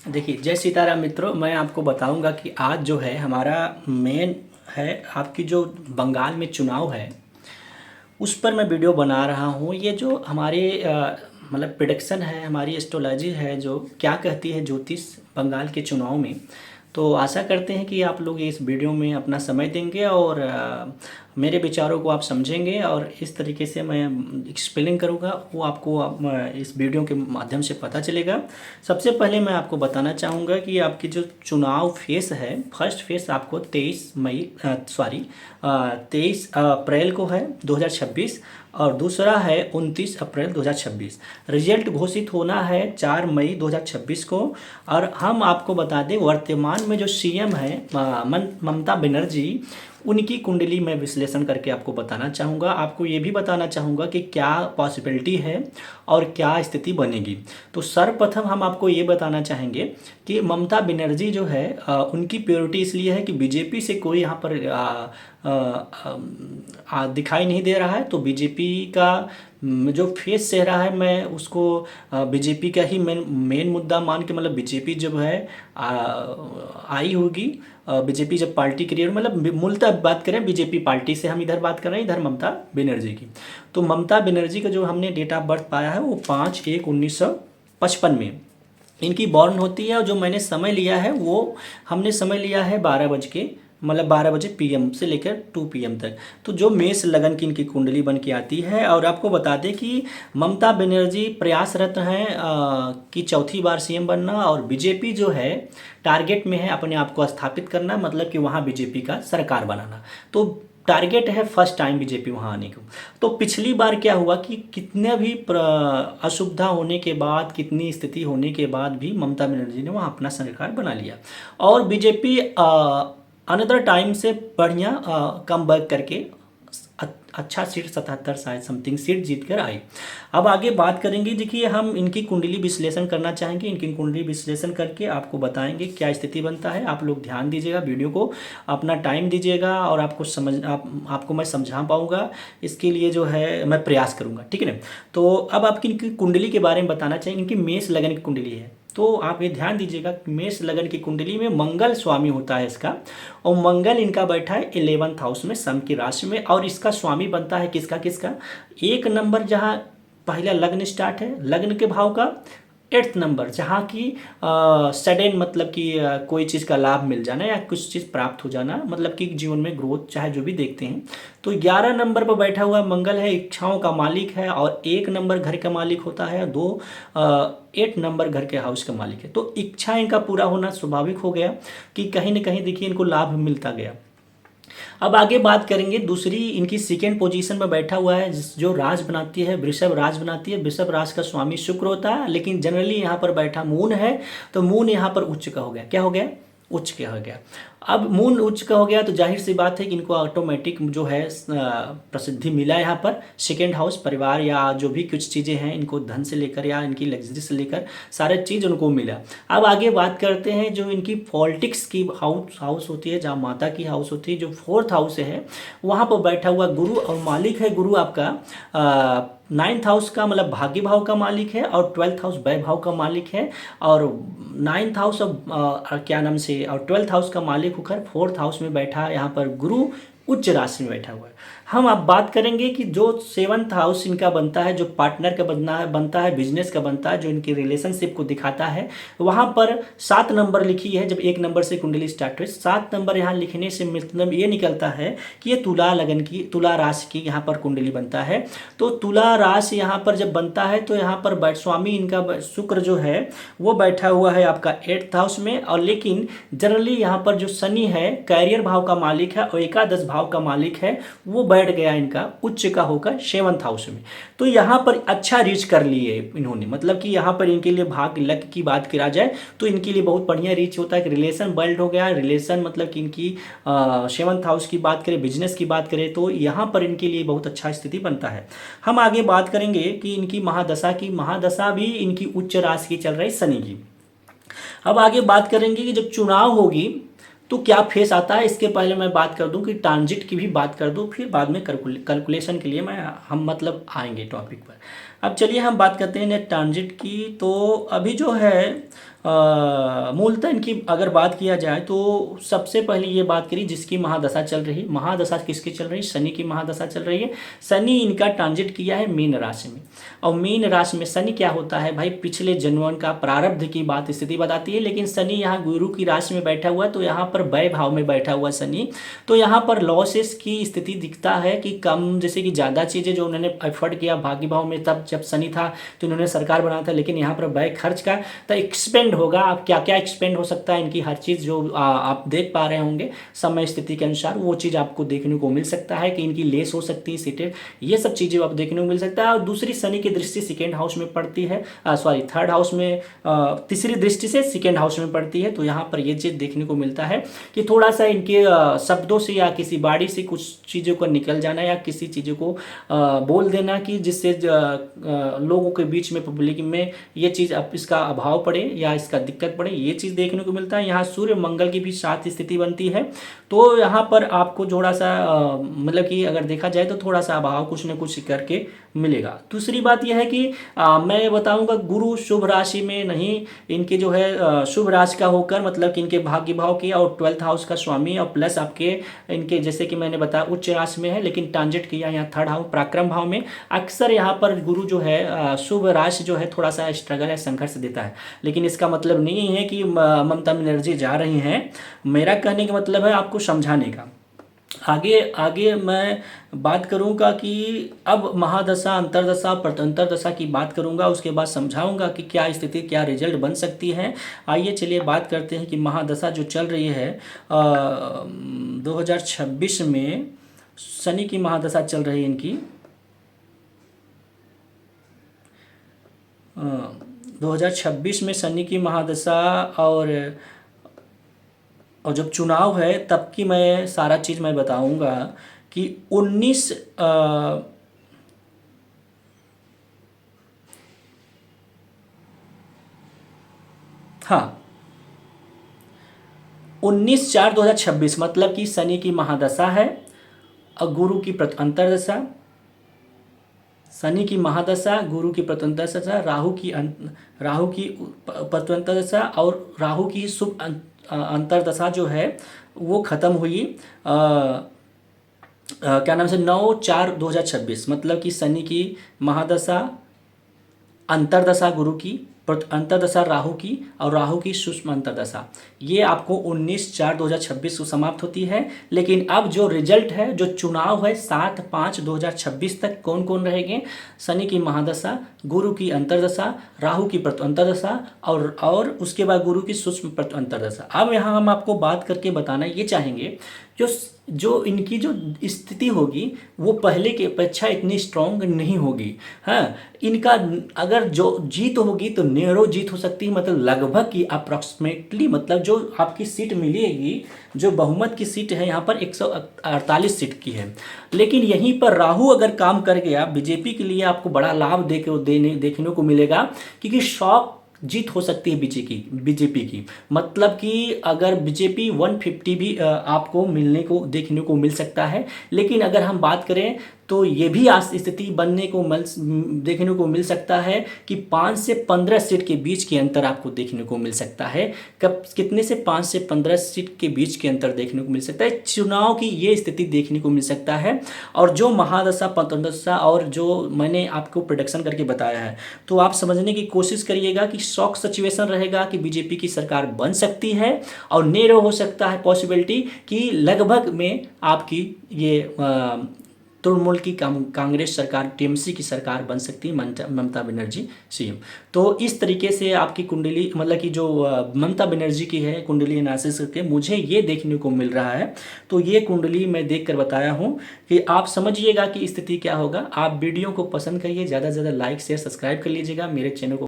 देखिए, जय सीताराम मित्रों। मैं आपको बताऊंगा कि आज जो है हमारा मेन है आपकी जो बंगाल में चुनाव है, उस पर मैं वीडियो बना रहा हूँ। ये जो हमारे मतलब प्रिडिक्शन है, हमारी एस्ट्रोलॉजी है, जो क्या कहती है ज्योतिष बंगाल के चुनाव में। तो आशा करते हैं कि आप लोग इस वीडियो में अपना समय देंगे और मेरे विचारों को आप समझेंगे, और इस तरीके से मैं एक्सप्लेन करूँगा वो आपको इस वीडियो के माध्यम से पता चलेगा। सबसे पहले मैं आपको बताना चाहूँगा कि आपकी जो चुनाव फेस है, फर्स्ट फेस आपको 23 अप्रैल को है 2026, और दूसरा है 29 अप्रैल 2026। रिजल्ट घोषित होना है 4 मई 2026 को। और हम आपको बता दें, वर्तमान में जो सीएम है ममता बनर्जी, उनकी कुंडली में विश्लेषण करके आपको बताना चाहूँगा। आपको ये भी बताना चाहूँगा कि क्या पॉसिबिलिटी है और क्या स्थिति बनेगी। तो सर्वप्रथम हम आपको ये बताना चाहेंगे कि ममता बनर्जी जो है उनकी प्योरिटी इसलिए है कि बीजेपी से कोई यहाँ पर दिखाई नहीं दे रहा है। तो बीजेपी का जो फेस चेहरा है, मैं उसको बीजेपी का ही मेन मुद्दा मान के, मतलब बीजेपी जब है आई होगी, बीजेपी जब पार्टी क्रिएट, मतलब मूलतः बात करें बीजेपी पार्टी से, हम इधर बात कर रहे हैं, इधर ममता बनर्जी की। तो ममता बनर्जी का जो हमने डेट ऑफ बर्थ पाया है वो 5/1/1955 में इनकी बॉर्न होती है। और जो मैंने समय लिया है वो हमने समय लिया है 12 बज के, मतलब 12 बजे पीएम से लेकर 2 पीएम तक। तो जो मेष लगन की इनकी कुंडली बन के आती है। और आपको बता दें कि ममता बनर्जी प्रयासरत हैं कि चौथी बार सीएम बनना, और बीजेपी जो है टारगेट में है अपने आप को स्थापित करना, मतलब कि वहाँ बीजेपी का सरकार बनाना। तो टारगेट है फर्स्ट टाइम बीजेपी वहाँ आने को। तो पिछली बार क्या हुआ कि कितने भी असुविधा होने के बाद, कितनी स्थिति होने के बाद भी ममता बनर्जी ने वहाँ अपना सरकार बना लिया, और बीजेपी अनदर टाइम से बढ़िया कम बैक करके अच्छा सीट 77 शायद समथिंग सीट जीत कर आई। अब आगे बात करेंगे। देखिए, हम इनकी कुंडली विश्लेषण करना चाहेंगे, इनकी कुंडली विश्लेषण करके आपको बताएंगे क्या स्थिति बनता है। आप लोग ध्यान दीजिएगा, वीडियो को अपना टाइम दीजिएगा, और आपको मैं समझा पाऊंगा, इसके लिए जो है मैं प्रयास करूंगा, ठीक है ना। तो अब आपकी इनकी कुंडली के बारे में बताना चाहिए। इनकी मेष लगन की कुंडली है, तो आप ये ध्यान दीजिएगा, मेष लगन की कुंडली में मंगल स्वामी होता है इसका, और मंगल इनका बैठा है 11th हाउस में, सन की राशि में। और इसका स्वामी बनता है किसका किसका, 1 नंबर जहाँ पहला लग्न स्टार्ट है, लग्न के भाव का 8th नंबर, जहाँ की सडन, मतलब कि कोई चीज़ का लाभ मिल जाना या कुछ चीज़ प्राप्त हो जाना, मतलब कि जीवन में ग्रोथ चाहे जो भी देखते हैं। तो 11 नंबर पर बैठा हुआ मंगल है, इच्छाओं का मालिक है, और 1 नंबर घर का मालिक होता है, 8 नंबर घर के हाउस का मालिक है। तो इच्छा इनका पूरा होना स्वाभाविक हो गया कि कहीं ना कहीं देखिए इनको लाभ मिलता गया। अब आगे बात करेंगे, दूसरी इनकी सेकेंड पोजीशन में बैठा हुआ है जो राज बनाती है, वृषभ राज बनाती है। वृषभ राज का स्वामी शुक्र होता है, लेकिन जनरली यहाँ पर बैठा मून है, तो मून यहाँ पर उच्च का हो गया। क्या हो गया? उच्च का हो गया। अब मून उच्च का हो गया तो जाहिर सी बात है कि इनको ऑटोमेटिक जो है प्रसिद्धि मिला यहाँ पर। सेकेंड हाउस परिवार या जो भी कुछ चीज़ें हैं, इनको धन से लेकर या इनकी लग्जरी से लेकर सारे चीज़ उनको मिला। अब आगे बात करते हैं, जो इनकी पॉलिटिक्स की हाउस होती है, जहाँ माता की हाउस होती है, जो 4th हाउस है, वहाँ पर बैठा हुआ गुरु, और मालिक है गुरु आपका 9th हाउस का, मतलब भाग्य भाव का मालिक है, और 12th हाउस व्यय भाव का मालिक है, और 9th हाउस क्या नाम से, और 12th हाउस का मालिक होकर 4th हाउस में बैठा यहाँ पर गुरु उच्च राशि में बैठा हुआ है। हम अब बात करेंगे कि जो 7th हाउस इनका बनता है, जो पार्टनर का बनता है, बिजनेस का बनता है, जो इनकी रिलेशनशिप को दिखाता है, वहाँ पर 7 नंबर लिखी है। जब 1 नंबर से कुंडली स्टार्ट हुई, 7 नंबर यहाँ लिखने से मतलब ये निकलता है कि ये तुला लगन की, तुला राशि की यहाँ पर कुंडली बनता है। तो तुला राशि यहाँ पर जब बनता है तो यहाँ पर स्वामी इनका शुक्र जो है वो बैठा हुआ है आपका 8th हाउस में, और लेकिन जनरली यहाँ पर जो शनि है कैरियर भाव का मालिक है और एकादश भाव का मालिक है, वो बैठ गया इनका उच्च का होकर 7th हाउस में। तो यहाँ पर अच्छा रीच कर लिए इन्होंने, मतलब कि यहाँ पर इनके लिए भाग्य लक की बात करा जाए तो इनके लिए बहुत बढ़िया रीच होता है कि रिलेशन बिल्ड हो गया। रिलेशन मतलब कि इनकी 7th हाउस की बात करें, बिजनेस की बात करें, तो यहाँ पर इनके लिए बहुत अच्छा स्थिति बनता है। हम आगे बात करेंगे कि इनकी महादशा भी इनकी उच्च राशि की चल रही शनि की। अब आगे बात करेंगे कि जब चुनाव होगी तो क्या फेस आता है। इसके पहले मैं बात कर दूं कि ट्रांजिट की भी बात कर दूं, फिर बाद में कैलकुलेशन के लिए हम मतलब आएंगे टॉपिक पर। अब चलिए हम बात करते हैं नेट ट्रांजिट की। तो अभी जो है मूलतः इनकी अगर बात किया जाए तो सबसे पहले ये बात करी जिसकी महादशा चल रही, महादशा किसकी चल रही, शनि की महादशा चल रही है। शनि इनका ट्रांजिट किया है मीन राशि में, और मीन राशि में शनि क्या होता है भाई, पिछले जन्मों का प्रारब्ध की बात स्थिति बताती है। लेकिन शनि यहाँ गुरु की राशि में बैठा हुआ है, तो यहाँ पर व्यय भाव में बैठा हुआ शनि, तो यहाँ पर लॉसेस की स्थिति दिखता है कि कम, जैसे कि ज़्यादा चीज़ें जो उन्होंने एफर्ट किया भाग्य भाव में तब जब शनि था तो उन्होंने सरकार बनाया था, लेकिन यहाँ पर व्यय खर्च का तो एक्सपेंड होगा। आप क्या क्या एक्सपेंड हो सकता है इनकी हर चीज़ जो आप देख पा रहे होंगे समय स्थिति के अनुसार, वो चीज़ आपको देखने को मिल सकता है कि इनकी लेस हो सकती है सीटें, ये सब चीज़ें आप देखने को मिल सकता है। और दूसरी शनि की दृष्टि सेकेंड हाउस में पड़ती है, सॉरी थर्ड हाउस में, तीसरी दृष्टि से सेकेंड हाउस में पड़ती है, तो यहाँ पर ये चीज़ देखने को मिलता है कि थोड़ा सा इनके शब्दों से या किसी बाड़ी से कुछ चीज़ों को निकल जाना या किसी चीज़ों को बोल देना कि जिससे लोगों के बीच में पब्लिक में ये चीज़ अब इसका अभाव पड़े या इसका दिक्कत पड़े, ये चीज़ देखने को मिलता है। यहाँ सूर्य मंगल की भी साथ स्थिति बनती है, तो यहाँ पर आपको थोड़ा सा मतलब कि अगर देखा जाए तो थोड़ा सा अभाव कुछ न कुछ करके मिलेगा। दूसरी बात यह है कि मैं बताऊंगा गुरु शुभ राशि में नहीं, इनके जो है शुभ राशि का होकर मतलब कि इनके भाग्य भाव की और 12th हाउस का स्वामी, और प्लस आपके इनके जैसे कि मैंने बताया उच्च राशि में है, लेकिन ट्रांजिट किया यहाँ थर्ड हाउस पराक्रम भाव में। अक्सर यहाँ पर गुरु जो है शुभ राशि जो है थोड़ा सा स्ट्रगल है, संघर्ष देता है, लेकिन इसका मतलब नहीं है कि ममता बनर्जी जा रही हैं। मेरा कहने का मतलब है आपको समझाने का। आगे आगे मैं बात करूंगा कि अब महादशा अंतरदशा प्रत्यंतरदशा की बात करूंगा, उसके बाद समझाऊंगा कि क्या स्थिति क्या रिजल्ट बन सकती है। आइए चलिए बात करते हैं कि महादशा जो चल रही है 2026 में शनि की महादशा चल रही है इनकी 2026 में शनि की महादशा, और जब चुनाव है तब की मैं सारा चीज़ मैं बताऊंगा कि 19 हाँ 19/4/2026 मतलब कि शनि की महादशा है और गुरु की अंतरदशा, शनि की महादशा, गुरु की प्रत्यंतरदशा, राहु की प्रत्यंतरदशा और राहु की शुभ अंतरदशा जो है वो ख़त्म हुई क्या नाम से 9/4/2026 मतलब कि शनि की महादशा, अंतरदशा गुरु की, अंतरदशा राहु की और राहु की सूक्ष्म अंतरदशा, ये आपको 19/4/2026 को समाप्त होती है। लेकिन अब जो रिजल्ट है, जो चुनाव है 7/5/2026 तक कौन कौन रहेंगे, शनि की महादशा, गुरु की अंतरदशा, राहु की अंतरदशा और उसके बाद गुरु की सूक्ष्म अंतरदशा। अब यहाँ हम आपको बात करके बताना ये चाहेंगे जो इनकी जो स्थिति होगी वो पहले की अपेक्षा इतनी स्ट्रांग नहीं होगी। हाँ, इनका अगर जो जीत होगी तो नैरो जीत हो सकती है, मतलब लगभग की अप्रॉक्सीमेटली, मतलब जो आपकी सीट मिलेगी, जो बहुमत की सीट है यहाँ पर 148 सीट की है। लेकिन यहीं पर राहु अगर काम कर गया बीजेपी के लिए आपको बड़ा लाभ देखने को मिलेगा, क्योंकि शॉक जीत हो सकती है बीजेपी की, मतलब कि अगर बीजेपी 150 भी आपको देखने को मिल सकता है। लेकिन अगर हम बात करें तो ये भी स्थिति देखने को मिल सकता है कि 5 से 15 सीट के बीच के अंतर आपको देखने को मिल सकता है। कितने से 5 से 15 सीट के बीच के अंतर देखने को मिल सकता है, चुनाव की ये स्थिति देखने को मिल सकता है। और जो महादशा प्रत्यंतरदशा और जो मैंने आपको प्रोडिक्शन करके बताया है, तो आप समझने की कोशिश करिएगा कि शॉक सिचुएशन रहेगा कि बीजेपी की सरकार बन सकती है, और नैरो हो सकता है पॉसिबिलिटी कि लगभग में आपकी ये तृणमूल की कांग्रेस सरकार, टीएमसी की सरकार बन सकती है, ममता बनर्जी सीएम। तो इस तरीके से आपकी कुंडली, मतलब कि जो ममता बनर्जी की है कुंडली एनालिसिस करके मुझे ये देखने को मिल रहा है। तो ये कुंडली मैं देखकर बताया हूँ कि आप समझिएगा कि स्थिति क्या होगा। आप वीडियो को पसंद करिए, ज़्यादा से ज़्यादा लाइक शेयर सब्सक्राइब कर लीजिएगा मेरे चैनल को।